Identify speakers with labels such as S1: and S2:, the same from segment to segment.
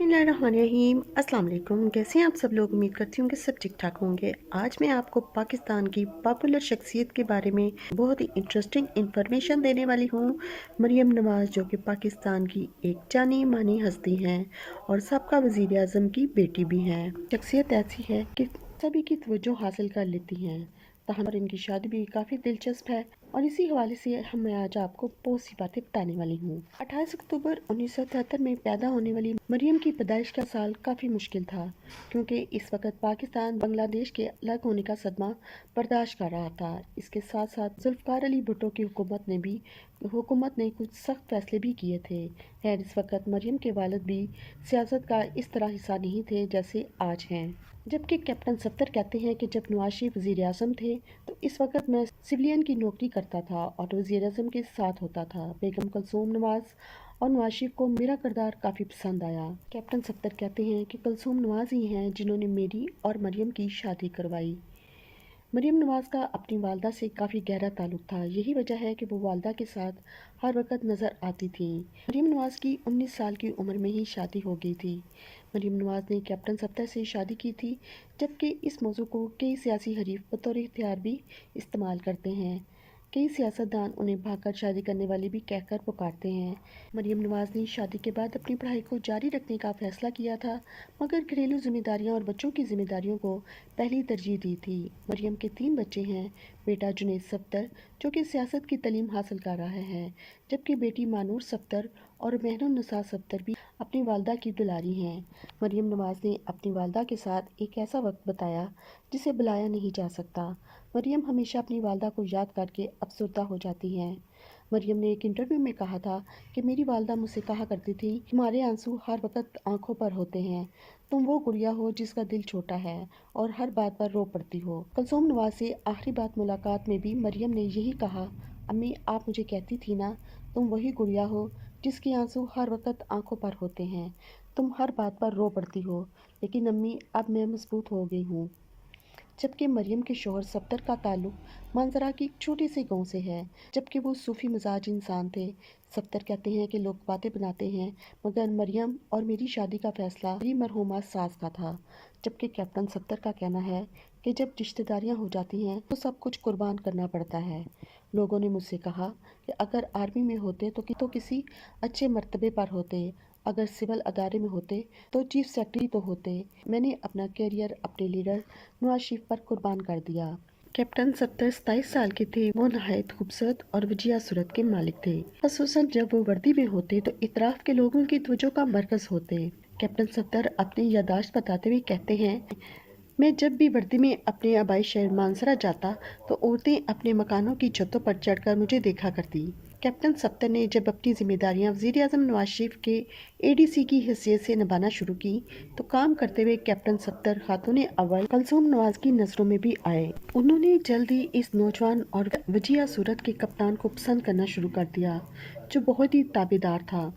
S1: बिस्मिल्लाहिर्रहमानिर्रहीम। अस्सलाम वालेकुम। कैसे हैं आप सब लोग? उम्मीद करती हूँ कि सब ठीक ठाक होंगे। आज मैं आपको पाकिस्तान की पॉपुलर शख्सियत के बारे में बहुत ही इंटरेस्टिंग इंफॉर्मेशन देने वाली हूँ। मरियम नवाज़, जो कि पाकिस्तान की एक जानी मानी हस्ती हैं और साबका वज़ीर आज़म की बेटी भी हैं। शख्सियत ऐसी है कि सभी की तवज्जो हासिल कर लेती हैं। तहम और इनकी शादी भी काफ़ी दिलचस्प है और इसी हवाले से मैं आज आपको बहुत सी बातें बताने वाली हूँ। 28 अक्टूबर 1973 में पैदा होने वाली मरियम की पैदाइश का साल काफ़ी मुश्किल था, क्योंकि इस वक्त पाकिस्तान बांग्लादेश के अलग होने का सदमा बर्दाश्त कर रहा था। इसके साथ साथ जुल्फ़िकार अली भुट्टो की हुकूमत ने कुछ सख्त फैसले भी किए थे। खैर, इस वक्त मरियम के वालिद भी सियासत का इस तरह हिस्सा नहीं थे जैसे आज हैं। जबकि कैप्टन सत्तर कहते हैं कि जब नवाज शरीफ वज़ीर आज़म थे तो इस वक्त मैं सिविलियन की नौकरी करता था और वज़ीर आज़म के साथ होता था। बेगम कुलसूम नवाज़ और नवाज शरीफ को मेरा किरदार काफ़ी पसंद आया। कैप्टन सत्तर कहते हैं कि कुलसूम नवाज़ ही हैं जिन्होंने मेरी और मरियम की शादी करवाई। मरियम नवाज़ का अपनी वालदा से काफ़ी गहरा ताल्लुक़ था। यही वजह है कि वो वालदा के साथ हर वक्त नज़र आती थी। मरियम नवाज़ की 19 साल की उम्र में ही शादी हो गई थी। मरियम नवाज़ ने कैप्टन सत्तर से शादी की थी, जबकि इस मौजू को कई सियासी हरीफ बतौर इख्तियार भी इस्तेमाल करते हैं। कई सियासतदान उन्हें भागकर शादी करने वाली भी कहकर पुकारते हैं। मरियम नवाज़ ने शादी के बाद अपनी पढ़ाई को जारी रखने का फैसला किया था, मगर घरेलू जिम्मेदारियां और बच्चों की जिम्मेदारियों को पहली तरजीह दी थी। मरियम के 3 बच्चे हैं। बेटा जुनैद सफ्तर, जो कि सियासत की तालीम हासिल कर रहा है, जबकि बेटी मानूर सफ्तर और मेहरुन्निसा सफ्तर भी अपनी वालदा की दुलारी हैं। मरियम नवाज़ ने अपनी वालदा के साथ एक ऐसा वक्त बताया जिसे भुलाया नहीं जा सकता। मरियम हमेशा अपनी वालदा को याद करके अफसरदा हो जाती हैं। मरियम ने एक इंटरव्यू में कहा था कि मेरी वालदा मुझसे कहा करती थी, तुम्हारे आंसू हर वक्त आंखों पर होते हैं, तुम वो गुड़िया हो जिसका दिल छोटा है और हर बात पर रो पड़ती हो। कुलसूम नवाज से आखिरी बात मुलाकात में भी मरियम ने यही कहा, अम्मी आप मुझे कहती थी ना, तुम वही गुड़िया हो जिसके आंसू हर वक्त आंखों पर होते हैं, तुम हर बात पर रो पड़ती हो, लेकिन अम्मी अब मैं मजबूत हो गई हूँ। जबकि मरियम के शौहर सफ्तर का ताल्लुक मानसरा की एक छोटे से गांव से है, जबकि वो सूफी मिजाज इंसान थे। सफ्तर कहते हैं कि लोग बातें बनाते हैं, मगर मरियम और मेरी शादी का फैसला मेरी मरहूमा सास का था। जबकि कैप्टन सफ्तर का कहना है कि जब रिश्तेदारियां हो जाती हैं तो सब कुछ कुर्बान करना पड़ता है। लोगों ने मुझसे कहा कि अगर आर्मी में होते तो किसी अच्छे मर्तबे पर होते, अगर सिविल अदारे में होते तो चीफ सेक्रेटरी तो होते। मैंने अपना करियर अपने लीडर नवाज शरीफ पर कुर्बान कर दिया। कैप्टन सत्तर 27 साल के थे। वो नहायत खूबसूरत और वजिया सूरत के मालिक थे। खसूसन जब वो वर्दी में होते तो इतराफ के लोगों की तवज्जो का मरकज होते। कैप्टन सत्तर अपनी यादाश्त बताते हुए कहते हैं, मैं जब भी वर्दी में अपने आबाई शहर मानसरा जाता तो औरतें अपने मकानों की छतों पर चढ़कर मुझे देखा करती। कैप्टन सत्तर ने जब अपनी जिम्मेदारियां वज़ीर आज़म नवाज शरीफ के एडीसी की हैसियत से निभाना शुरू की तो काम करते हुए कैप्टन सत्तर खातून अव्वल कुलसूम नवाज की नज़रों में भी आए। उन्होंने जल्द ही इस नौजवान और वजिया सूरत के कप्तान को पसंद करना शुरू कर दिया, जो बहुत ही ताबेदार था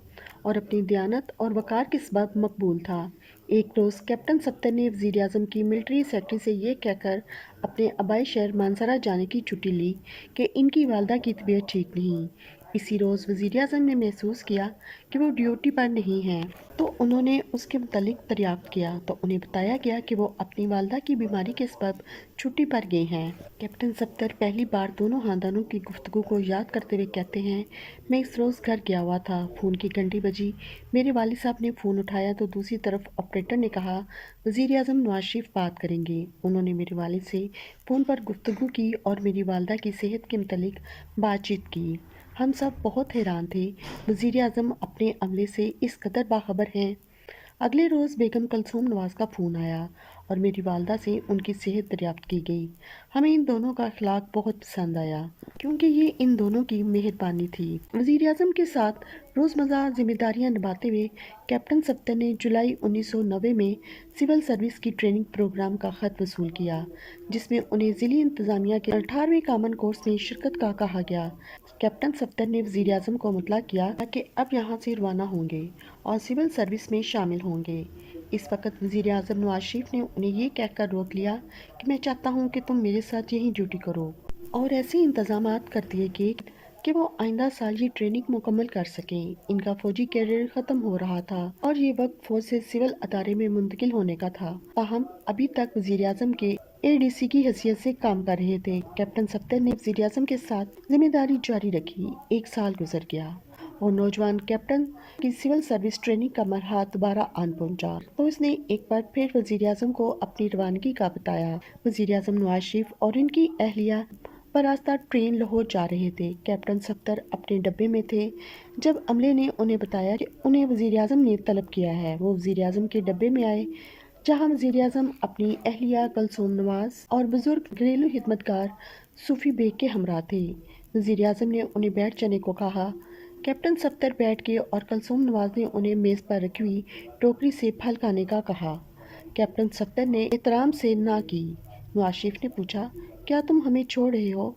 S1: और अपनी दयानत और वकार के सबब मकबूल था। एक रोज़ कैप्टन सत्तर ने वज़ीर आज़म की मिलिट्री सेक्रेटरी से ये कहकर अपने आबाई शहर मानसरा जाने की छुट्टी ली कि इनकी वालदा की तबीयत ठीक नहीं। इसी रोज़ वज़ीर आज़म ने महसूस किया कि वो ड्यूटी पर नहीं हैं, तो उन्होंने उसके मुतालिक दरियाफ्त किया तो उन्हें बताया गया कि वो अपनी वालदा की बीमारी के सबब छुट्टी पर गए हैं। कैप्टन सत्तर पहली बार दोनों खानदानों की गुफ्तगू को याद करते हुए कहते हैं, मैं इस रोज़ घर गया हुआ था, फ़ोन की घंटी बजी, मेरे वालिद साहब ने फ़ोन उठाया तो दूसरी तरफ ऑपरेटर ने कहा, वज़ीर आज़म नवाज शरीफ बात करेंगे। उन्होंने मेरे वालिद से फ़ोन पर गुफ्तगू की और मेरी वालदा की सेहत के मुतालिक बातचीत की। हम सब बहुत हैरान थे, वज़ीर आज़म अपने अमले से इस कदर बाखबर हैं। अगले रोज़ बेगम कुलसूम नवाज़ का फ़ोन आया और मेरी वालदा से उनकी सेहत दरियाफ्त की गई। हमें इन दोनों का अखलाक बहुत पसंद आया, क्योंकि ये इन दोनों की मेहरबानी थी। वज़ीर आज़म के साथ रोज़मर्रा जिम्मेदारियां निभाते हुए कैप्टन सत्तर ने जुलाई 1990 में सिविल सर्विस की ट्रेनिंग प्रोग्राम का ख़त वसूल किया, जिसमें उन्हें ज़िली इंतज़ामिया के 18वें कामन कोर्स में शिरकत का कहा गया। कैप्टन सत्तर ने वज़ीर आज़म को मुतला किया कि अब यहाँ से रवाना होंगे और सिविल सर्विस में शामिल होंगे। इस वक्त वज़ीर आज़म नवाज शरीफ ने उन्हें ये कहकर रोक लिया कि मैं चाहता हूँ कि तुम मेरे साथ यहीं ड्यूटी करो और ऐसे इंतजामात कर दिए कि कि वो आइंदा साल ये ट्रेनिंग मुकम्मल कर सकें। इनका फौजी कैरियर ख़त्म हो रहा था और ये वक्त फौज से सिविल अदारे में मुंतकिल होने का था। ताहम अभी तक वज़ीर-ए-आज़म के एडीसी की हैसियत से काम कर रहे थे। कैप्टन सत्तर ने वज़ीर-ए-आज़म के साथ जिम्मेदारी जारी रखी। एक साल गुजर गया और नौजवान कैप्टन की सिविल सर्विस ट्रेनिंग का मरहला दोबारा आन पहुंचा तो उसने एक बार फिर वज़ीर-ए-आज़म को अपनी रवानगी का बताया। वज़ीर-ए-आज़म नवाज शरीफ और इनकी अहलिया बरास्ता ट्रेन लाहौर जा रहे थे। कैप्टन सत्तर अपने डब्बे में थे जब अमले ने उन्हें बताया कि उन्हें वज़ीर-ए-आज़म ने तलब किया है। वो वज़ीर-ए-आज़म के डब्बे में आए जहां वज़ीर-ए-आज़म अपनी अहलिया कुलसूम नवाज और बुजुर्ग घरेलू खिदमतगार सूफी बेग के हमरा थे। वज़ीर-ए-आज़म ने उन्हें बैठ जाने को कहा। कैप्टन सत्तर बैठ गए और कुलसूम नवाज ने उन्हें मेज़ पर रखी हुई टोकरी से फल खाने का कहा। कैप्टन सत्तर ने एहतराम से ना की। नवाज शरीफ ने पूछा, क्या तुम हमें छोड़ रहे हो?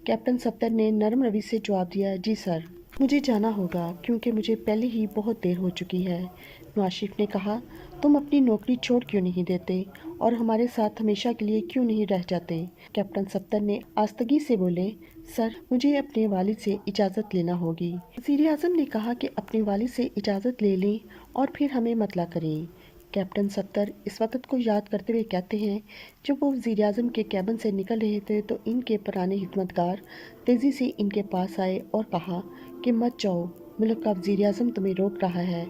S1: कैप्टन सत्तर ने नरम रवि से जवाब दिया, जी सर, मुझे जाना होगा क्योंकि मुझे पहले ही बहुत देर हो चुकी है। नवाज शरीफ ने कहा, तुम अपनी नौकरी छोड़ क्यों नहीं देते और हमारे साथ हमेशा के लिए क्यों नहीं रह जाते? कैप्टन सत्तर ने आस्तगी से बोले, सर, मुझे अपने वालिद से इजाज़त लेना होगी। वज़ीर-ए-आज़म ने कहा कि अपने वालिद से इजाज़त ले लें और फिर हमें मतला करें। कैप्टन सत्तर इस वक्त को याद करते हुए कहते हैं, जब वो वज़ीर-ए-आज़म के कैबिन से निकल रहे थे तो इनके पुराने खिदमतगार तेज़ी से इनके पास आए और कहा कि मत जाओ, मुल्क का वज़ीर-ए-आज़म तुम्हें रोक रहा है,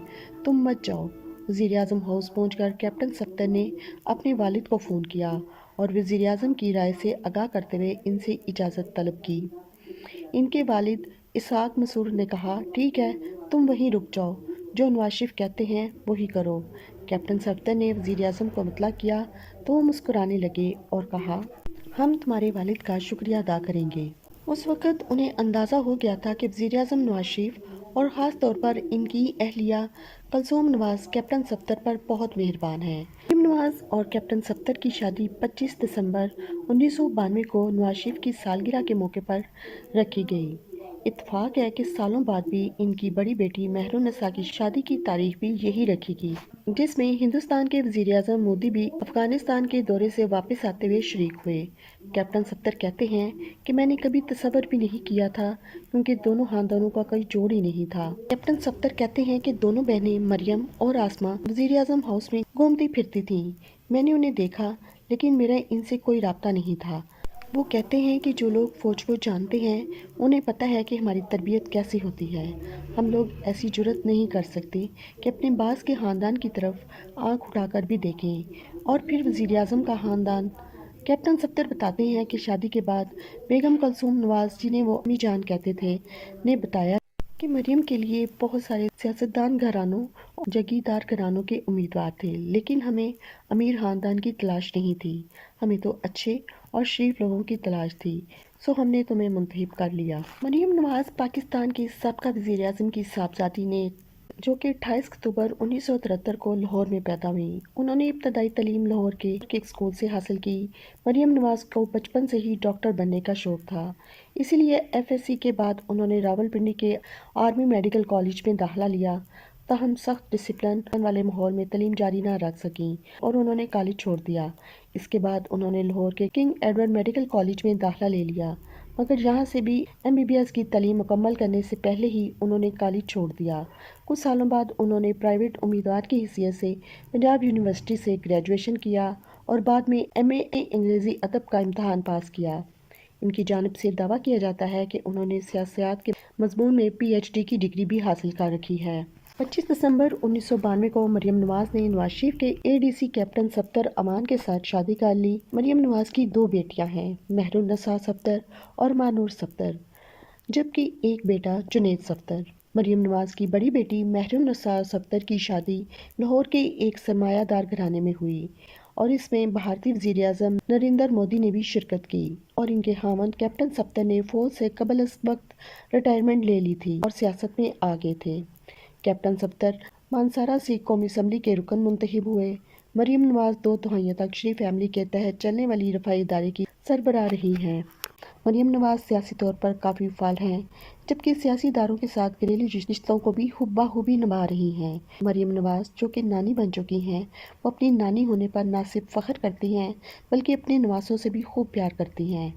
S1: तुम मत जाओ। वज़ीर-ए-आज़म हाउस पहुंचकर कैप्टन सत्तर ने अपने वालिद को फ़ोन किया और वज़ीर-ए-आज़म की राय से आगाह करते हुए इनसे इजाज़त तलब की। इनके वालिद इसहाक मसूर ने कहा, ठीक है, तुम वहीं रुक जाओ, जो नवाज शरीफ कहते हैं वही करो। कैप्टन सत्तर ने वज़ीर-ए-आज़म को मतला किया तो वो मुस्कुराने लगे और कहा, हम तुम्हारे वालिद का शुक्रिया अदा करेंगे। उस वक़्त उन्हें अंदाज़ा हो गया था कि वज़ीर-ए-आज़म नवाज शरीफ और ख़ास तौर पर इनकी अहलिया कुलसूम नवाज कैप्टन सत्तर पर बहुत मेहरबान हैं। मरियम नवाज और कैप्टन सत्तर की शादी 25 दिसंबर 1992 को नवाज शरीफ की सालगिरह के मौके पर रखी गई। इत्तेफाक है कि सालों बाद भी इनकी बड़ी बेटी महरुन्निसा की शादी की तारीख भी यही रखेगी, जिसमें हिंदुस्तान के वज़ीर-ए-आज़म मोदी भी अफ़गानिस्तान के दौरे से वापस आते हुए शरीक हुए। कैप्टन सत्तर कहते हैं कि मैंने कभी तसव्वुर भी नहीं किया था क्योंकि दोनों खानदानों का कोई जोड़ ही नहीं था। कैप्टन सत्तर कहते हैं कि दोनों बहनें मरियम और आसमा वज़ीर-ए-आज़म हाउस में घूमती फिरती थीं। मैंने उन्हें देखा लेकिन मेरा इनसे कोई राब्ता नहीं था। वो कहते हैं कि जो लोग फ़ौज को जानते हैं उन्हें पता है कि हमारी तरबियत कैसी होती है। हम लोग ऐसी जुर्रत नहीं कर सकते कि अपने बास के ख़ानदान की तरफ आँख उठाकर भी देखें। और फिर वज़ीर-ए-आज़म का ख़ानदान। कैप्टन सत्तर बताते हैं कि शादी के बाद बेगम कुलसूम नवाज, जिन्हें वो अम्मी जान कहते थे, ने बताया कि मरियम के लिए बहुत सारे सियासतदान घरानों और जागीरदार घरानों के उम्मीदवार थे, लेकिन हमें अमीर ख़ानदान की तलाश नहीं थी। हमें तो अच्छे और शरीफ लोगों की तलाश थी, सो हमने तुम्हें मुंतखब कर लिया। मरियम नवाज पाकिस्तान की साबका वज़ीर-ए-आज़म की साहबजादी ने जो कि 28 अक्टूबर 1973 को लाहौर में पैदा हुई। उन्होंने इब्तदाई तालीम लाहौर के एक स्कूल से हासिल की। मरियम नवाज को बचपन से ही डॉक्टर बनने का शौक़ था, इसीलिए एफएससी के बाद उन्होंने रावलपिंडी के आर्मी मेडिकल कॉलेज में दाखिला लिया। ताहम सख्त डिसिप्लिन वाले माहौल में तालीम जारी न रख सकीं और उन्होंने कॉलेज छोड़ दिया। इसके बाद उन्होंने लाहौर के किंग एडवर्ड मेडिकल कॉलेज में दाखिला ले लिया, मगर यहाँ से भी एमबीबीएस की तालीम मुकम्मल करने से पहले ही उन्होंने कॉलेज छोड़ दिया। कुछ सालों बाद उन्होंने प्राइवेट उम्मीदवार की हैसियत से पंजाब यूनिवर्सिटी से ग्रेजुएशन किया और बाद में एमए अंग्रेज़ी अदब का इम्तहान पास किया। इनकी जानिब से दावा किया जाता है कि उन्होंने सियासत के मज़मून में पीएचडी की डिग्री भी हासिल कर रखी है। 25 दिसंबर 1992 को मरियम नवाज ने नवाज शरीफ के एडीसी कैप्टन सत्तर अमान के साथ शादी कर ली। मरियम नवाज की दो बेटियां हैं, महरुन्निसा सत्तर और मानूर सत्तर, जबकि एक बेटा जुनैद सत्तर। मरियम नवाज की बड़ी बेटी महरुन्निसा सत्तर की शादी लाहौर के एक सरमायादार घराने में हुई और इसमें भारतीय वज़ीर-ए-आज़म नरेंद्र मोदी ने भी शिरकत की और इनके खामंद कैप्टन सत्तर ने फ़ौज से कबल इस वक्त रिटायरमेंट ले ली थी और सियासत में आ गए थे। कैप्टन सत्तर मानसारा से कौमी असम्बली के रुकन मुंतखब हुए। मरियम नवाज 2 दहाइयों तक शरीफ फैमिली के तहत चलने वाली रफ़ाई इदारे की सरबराह रही हैं। मरियम नवाज सियासी तौर पर काफ़ी फ़ाल हैं, जबकि सियासी इदारों के साथ घरेलू रिश्तों को भी बाखूबी निभा रही हैं। मरियम नवाज, जो कि नानी बन चुकी हैं, वो अपनी नानी होने पर न सिर्फ फ़ख्र करती हैं बल्कि अपने नवासों से भी खूब प्यार करती हैं।